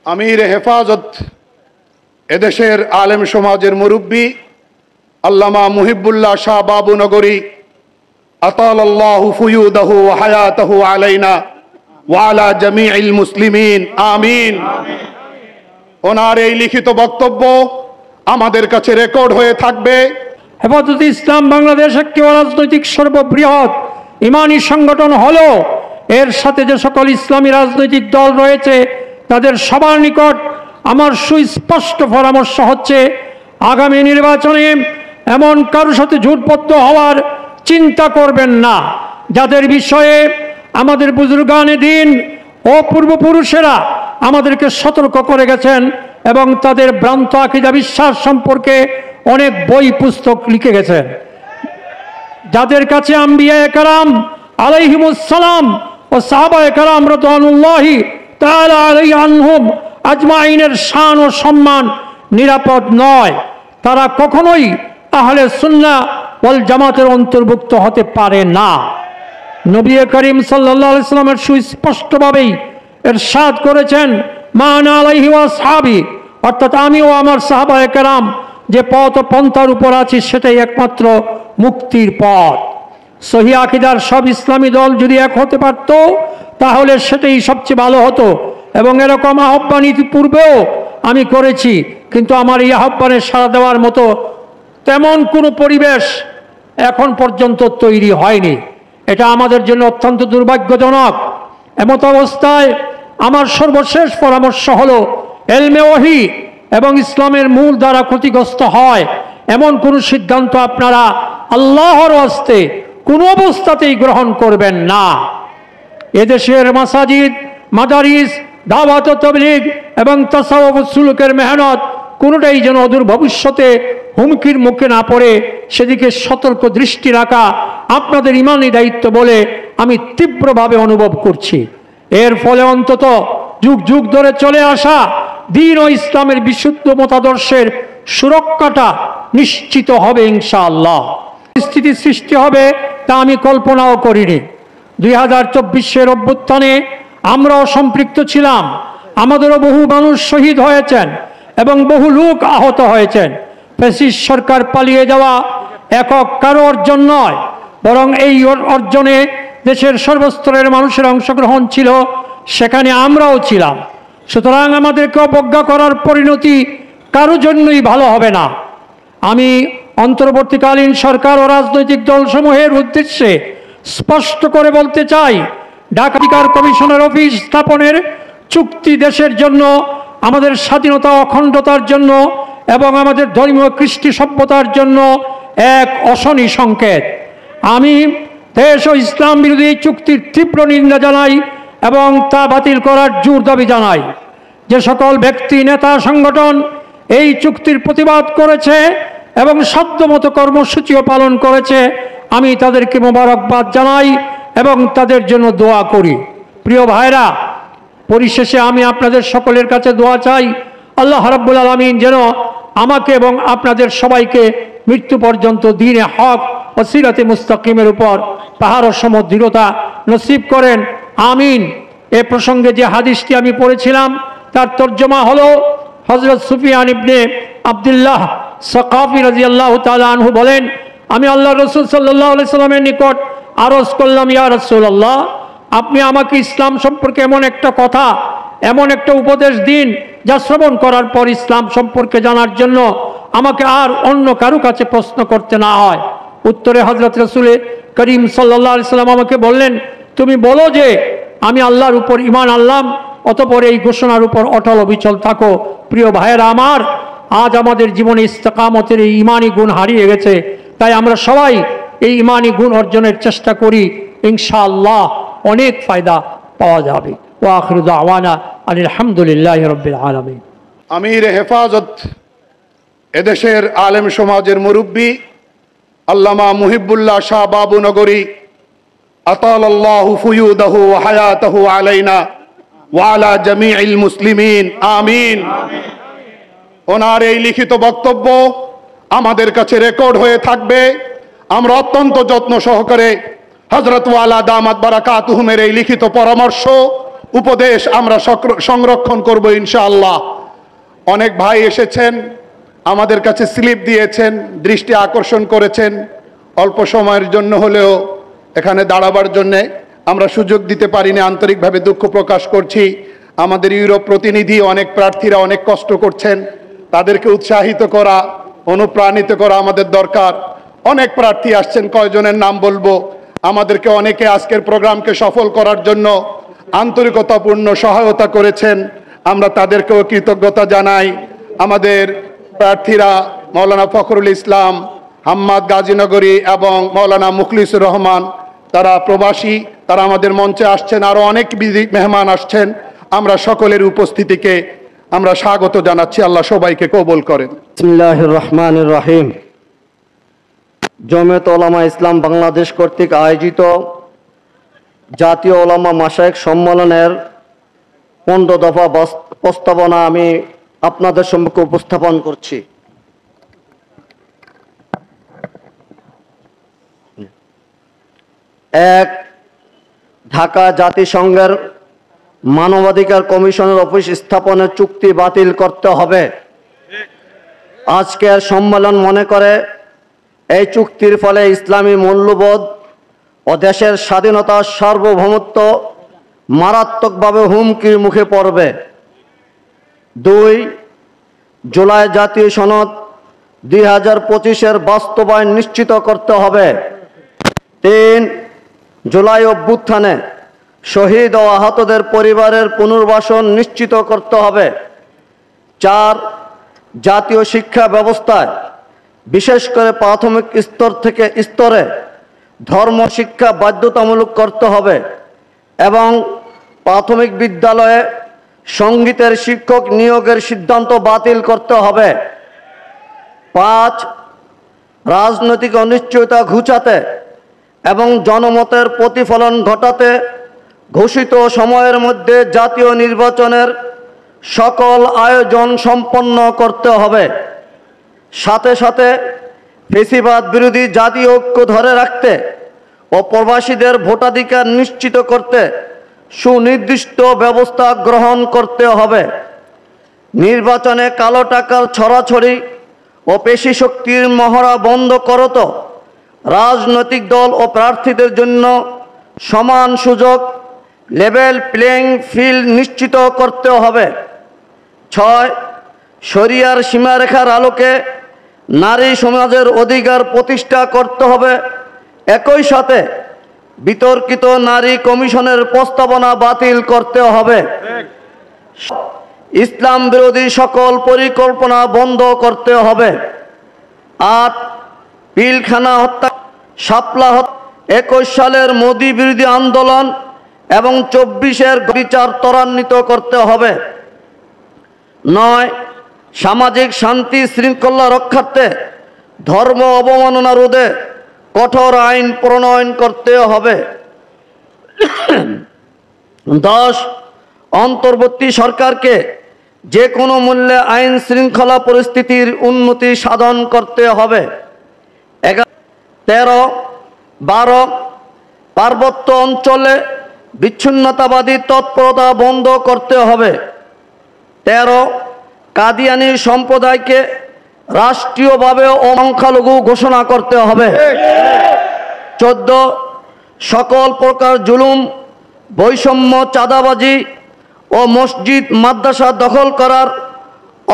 আমির হেফাজত এদেশের আলেম সমাজের মুরব্বী আল্লামা মুহিবুল্লাহ শাহ বাবু নগরী আতালাল্লাহু ফুয়ুদাহু ওয়া হায়াতাহু আলাইনা ওয়া আলা জামিইল মুসলিমিন আমিন। ওনার এই লিখিত বক্তব্য আমাদের কাছে রেকর্ড হয়ে থাকবে। হেফাজত ইসলাম বাংলাদেশ একটি রাজনৈতিক সর্ববৃহৎ ইমানি সংগঠন হলো এর সাথে যে সকল ইসলামী রাজনৈতিক দল রয়েছে তাদের সবার নিকট আমার সুস্পষ্ট পরামর্শ হচ্ছে, আগামী নির্বাচনে এমন কারোর সাথে জোটবদ্ধ হওয়ার চিন্তা করবেন না, যাদের বিষয়ে আমাদের বুজুর্গানে দিন ও পূর্বপুরুষেরা আমাদেরকে সতর্ক করে গেছেন এবং তাদের ভ্রান্ত আকীদা বিশ্বাস সম্পর্কে অনেক বই পুস্তক লিখে গেছেন। যাদের কাছে আম্বিয়ায়ে কেরাম আলাইহিমুস সালাম ও সাহাবায়ে কেরাম রাদিয়াল্লাহু তাআলা আনহুম আজমাইনের শান ও সম্মান নিরাপদ নয়, তারা কখনোই আহলে সুন্নাহ ওয়াল জামাতের অন্তর্ভুক্ত হতে পারে না। নবী করিম সাল্লাল্লাহু আলাইহি ওয়াসাল্লামের সুস্পষ্টভাবেই ইরশাদ করেছেন, মা আনা আলাইহি ওয়া আসহাবি, অর্থাৎ আমি ও আমার সাহাবায়ে কেরাম যে পথ ও পন্থার উপর আছি সেটাই একমাত্র মুক্তির পথ। সহি আকীদার সব ইসলামী দল যদি এক হতে পারত তাহলে সেটাই সবচেয়ে ভালো হতো, এবং এরকম আহ্বান ইতিপূর্বেও আমি করেছি, কিন্তু আমার এই আহ্বানে সাড়া দেওয়ার মতো তেমন কোনো পরিবেশ এখন পর্যন্ত তৈরি হয়নি। এটা আমাদের জন্য অত্যন্ত দুর্ভাগ্যজনক। এমত অবস্থায় আমার সর্বশেষ পরামর্শ হলো, এলমে ওহী এবং ইসলামের মূল দ্বারা ক্ষতিগ্রস্ত হয় এমন কোনো সিদ্ধান্ত আপনারা আল্লাহর ওয়াস্তে কোনো অবস্থাতেই গ্রহণ করবেন না। এদেশের মাসাজিদ, মাদারিস, দাওয়াত ও তাবলীগ এবং তাসাউফ সুলুকের মেহনত কোনোটাই যেন অদূর ভবিষ্যতে হুমকির মুখে না পড়ে সেদিকে সতর্ক দৃষ্টি রাখা আপনাদের ইমানি দায়িত্ব বলে আমি তীব্রভাবে অনুভব করছি। এর ফলে অন্তত যুগ যুগ ধরে চলে আসা দ্বীন ও ইসলামের বিশুদ্ধ মতাদর্শের সুরক্ষাটা নিশ্চিত হবে ইনশাআল্লাহ। পরিস্থিতি সৃষ্টি হবে তা আমি কল্পনাও করিনি। 2024 অভ্যুত্থানে আমরাও সম্পৃক্ত ছিলাম, আমাদেরও বহু মানুষ শহীদ হয়েছেন এবং বহু লোক আহত হয়েছেন। ফ্যাসিস্ট সরকার পালিয়ে যাওয়া একক কারো অর্জন নয়, বরং এই অর্জনে দেশের সর্বস্তরের মানুষের অংশগ্রহণ ছিল, সেখানে আমরাও ছিলাম। সুতরাং আমাদেরকে অবজ্ঞা করার পরিণতি কারো জন্যই ভালো হবে না। আমি অন্তর্বর্তীকালীন সরকার ও রাজনৈতিক দলসমূহের উদ্দেশ্যে স্পষ্ট করে বলতে চাই, ঢাকা অধিকার কমিশনের অফিস স্থাপনের চুক্তি দেশের জন্য, আমাদের স্বাধীনতা অখণ্ডতার জন্য এবং আমাদের ধর্মীয় কৃষ্টি সভ্যতার জন্য এক অশনি সংকেত। আমি দেশ ও ইসলাম বিরোধী চুক্তির তীব্র নিন্দা জানাই এবং তা বাতিল করার জোর দাবি জানাই। যে সকল ব্যক্তি, নেতা, সংগঠন এই চুক্তির প্রতিবাদ করেছে এবং সাধ্যমতো কর্মসূচিও পালন করেছে, আমি তাদেরকে মোবারকবাদ জানাই এবং তাদের জন্য দোয়া করি। প্রিয় ভাইরা, পরিশেষে আমি আপনাদের সকলের কাছে দোয়া চাই, আল্লাহ রাব্বুল আলামিন যেন আমাকে এবং আপনাদের সবাইকে মৃত্যু পর্যন্ত দ্বীনে হক ও সিরাতে মুস্তাকিমের উপর পাহাড় সম দৃঢ়তা নসিব করেন, আমিন। এ প্রসঙ্গে যে হাদিসটি আমি পড়েছিলাম তার তর্জমা হলো, হযরত সুফিয়ান ইবনে আব্দুল্লাহ সাকাফি রাদিয়াল্লাহু তাআলা আনহু বলেন, আমি আল্লাহ রাসূল সাল্লাল্লাহু আলাইহি সাল্লামের নিকট আরজ করলাম, ইয়া রাসূলুল্লাহ, আপনি আমাকে ইসলাম সম্পর্কে এমন একটা কথা, এমন একটা উপদেশ দিন যা শ্রবণ করার পর ইসলাম সম্পর্কে জানার জন্য আমাকে আর অন্য কারো কাছে প্রশ্ন করতে না হয়। উত্তরে হযরত রাসূল করিম সাল্লাল্লাহু আলাইহি সাল্লাম আমাকে বললেন, তুমি বলো যে আমি আল্লাহর উপর ঈমান আনলাম, অতঃপর এই ঘোষণার উপর অটল অবিচল থাকো। প্রিয় ভাইয়েরা আমার, আজ আমাদের জীবনে ইস্তেকামতের এই ঈমানি গুণ হারিয়ে গেছে, তাই আমরা সবাই এই ঈমানি গুণ অর্জনের চেষ্টা করি, ইনশাআল্লাহ অনেক ফায়দা পাওয়া যাবে। ওয়া আখিরু দাওয়ানা আলহামদুলিল্লাহি রাব্বিল আলামিন। আমির হেফাজত এদেশের আলেম সমাজের মুরব্বী আল্লামা মুহিবুল্লাহ শাহ বাবু নগরী আতালাল্লাহু ফুয়ুদাহু ওয়া হায়াতাহু আলাইনা ওয়া আলা জামিইল মুসলিমিন আমিন। ওনার এই লিখিত বক্তব্য আমাদের কাছে রেকর্ড হয়ে থাকবে। আমরা অত্যন্ত যত্ন সহকারে হযরত ওয়ালা দামাত বারাকাতুহুমের এই লিখিত পরামর্শ উপদেশ আমরা সংরক্ষণ করব ইনশাআল্লাহ। অনেক ভাই এসেছেন, আমাদের কাছে স্লিপ দিয়েছেন, দৃষ্টি আকর্ষণ করেছেন। অল্প সময়ের জন্য হলেও এখানে দাঁড়াবার জন্যে আমরা সুযোগ দিতে পারিনি, আন্তরিকভাবে দুঃখ প্রকাশ করছি। আমাদের ইউরোপ প্রতিনিধি অনেক প্রার্থীরা অনেক কষ্ট করছেন, তাদেরকে উৎসাহিত করা, অনুপ্রাণিত করা আমাদের দরকার। অনেক প্রার্থী আসছেন, কয়জনের নাম বলবো। আমাদেরকে অনেকে আজকের প্রোগ্রামকে সফল করার জন্য আন্তরিকতাপূর্ণ সহায়তা করেছেন, আমরা তাদেরকেও কৃতজ্ঞতা জানাই। আমাদের প্রার্থীরা মৌলানা ফখরুল ইসলাম, হাম্মাদ গাজীনগরী এবং মৌলানা মুখলিসুর রহমান, তারা প্রবাসী, তারা আমাদের মঞ্চে আসছেন। আরও অনেক মেহমান আসছেন। আমরা সকলের উপস্থিতিকে আমরা স্বাগত জানাচ্ছি। আল্লাহ সবাইকে কবুল করেন। বিসমিল্লাহির রহমানির রহিম। জমিয়ত ওলামা ইসলাম বাংলাদেশ কর্তৃক আয়োজিত জাতীয় ওলামা মাশায়েখ সম্মেলনের 15 দফা প্রস্তাবনা আমি আপনাদের সম্মুখে উপস্থাপন করছি। এক, ঢাকা জাতিসংঘের মানবাধিকার কমিশনের অফিস স্থাপনের চুক্তি বাতিল করতে হবে। আজকের সম্মেলন মনে করে এই চুক্তির ফলে ইসলামী মূল্যবোধ ও দেশের স্বাধীনতা সার্বভৌমত্ব মারাত্মকভাবে হুমকির মুখে পড়বে। 2, জুলাই জাতীয় সনদ 2025-এর বাস্তবায়ন নিশ্চিত করতে হবে। 3, জুলাই অভ্যুত্থানে শহীদ ও আহতদের পরিবারের পুনর্বাসন নিশ্চিত করতে হবে। 4, জাতীয় শিক্ষা ব্যবস্থায় বিশেষ করে প্রাথমিক স্তর থেকে স্তরে ধর্ম শিক্ষা বাধ্যতামূলক করতে হবে এবং প্রাথমিক বিদ্যালয়ে সঙ্গীতের শিক্ষক নিয়োগের সিদ্ধান্ত বাতিল করতে হবে। 5, রাজনৈতিক অনিশ্চয়তা ঘুচাতে এবং জনমতের প্রতিফলন ঘটাতে ঘোষিত সময়ের মধ্যে জাতীয় নির্বাচনের সকল আয়োজন সম্পন্ন করতে হবে। সাথে সাথে ফ্যাসিবাদ বিরোধী জাতীয় ঐক্য ধরে রাখতে ও প্রবাসীদের ভোটাধিকার নিশ্চিত করতে সুনির্দিষ্ট ব্যবস্থা গ্রহণ করতে হবে। নির্বাচনে কালো টাকার ছড়াছড়ি ও পেশি শক্তির মহড়া বন্ধ করত রাজনৈতিক দল ও প্রার্থীদের জন্য সমান সুযোগ লেভেল প্লেইং ফিল্ড নিশ্চিত করতে হবে। 6, শরিয়ার সীমারেখার আলোকে নারী সমাজের অধিকার প্রতিষ্ঠা করতে হবে। একই সাথে বিতর্কিত নারী কমিশনের প্রস্তাবনা বাতিল করতে হবে। ইসলাম বিরোধী সকল পরিকল্পনা বন্ধ করতে হবে। 8, পিলখানা হত্যা, শাপলা হত্যা, 21 সালের মোদী বিরোধী আন্দোলন এবং 24-এর বিচার ত্বরান্বিত করতে হবে। 9, সামাজিক শান্তি শৃঙ্খলা রক্ষার্থে ধর্ম অবমাননা রোধে কঠোর আইন প্রণয়ন করতে হবে। 10, অন্তর্বর্তী সরকারকে যে কোনো মূল্যে আইন শৃঙ্খলা পরিস্থিতির উন্নতি সাধন করতে হবে। 13, 12, পার্বত্য অঞ্চলে বিচ্ছিন্নতাবাদী তৎপরতা বন্ধ করতে হবে। 13, কাদিয়ানী সম্প্রদায়কে রাষ্ট্রীয়ভাবে সংখ্যালঘু ঘোষণা করতে হবে। 14, সকল প্রকার জুলুম, বৈষম্য, চাঁদাবাজি ও মসজিদ মাদ্রাসা দখল করার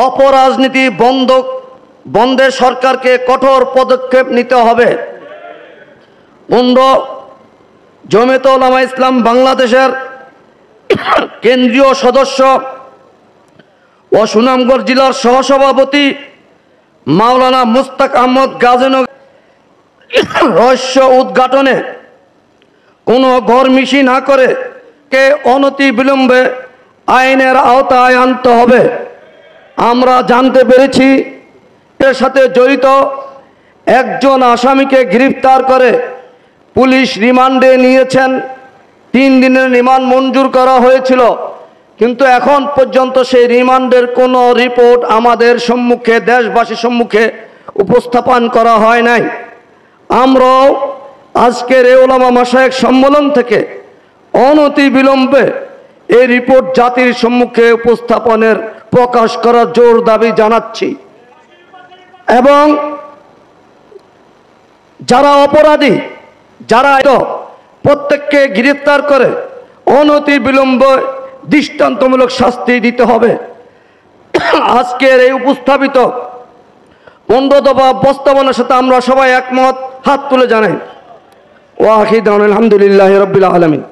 অপরাজনীতি বন্ধে সরকারকে কঠোর পদক্ষেপ নিতে হবে। 15, জমিয়ত ওলামা ইসলাম বাংলাদেশের কেন্দ্রীয় সদস্য ও সুনামগঞ্জ জেলার সহসভাপতি মাওলানা মুস্তাক আহমদ গাজীনগর রহস্য উদ্ঘাটনে কোনো গরমিশি না করে কে অনতি বিলম্বে আইনের আওতায় আনতে হবে। আমরা জানতে পেরেছি এর সাথে জড়িত একজন আসামিকে গ্রেফতার করে পুলিশ রিমান্ডে নিয়েছেন। 3 দিনের রিমান্ড মঞ্জুর করা হয়েছিল, কিন্তু এখন পর্যন্ত সেই রিমান্ডের কোনো রিপোর্ট আমাদের সম্মুখে, দেশবাসীর সম্মুখে উপস্থাপন করা হয় নাই। আমরাও আজকের এই ওলামা মাশায়েখ সম্মেলন থেকে অনতি বিলম্বে এই রিপোর্ট জাতির সম্মুখে উপস্থাপনের প্রকাশ করার জোর দাবি জানাচ্ছি এবং যারা অপরাধী, যারা প্রত্যেককে গ্রেফতার করে অনতি বিলম্বে দৃষ্টান্তমূলক শাস্তি দিতে হবে। আজকের এই উপস্থাপিত 15 দফা প্রস্তাবনার সাথে আমরা সবাই একমত, হাত তুলে জানাই। ওয়া আখির দাওয়ানা আলহামদুলিল্লাহি রাব্বিল আলামিন।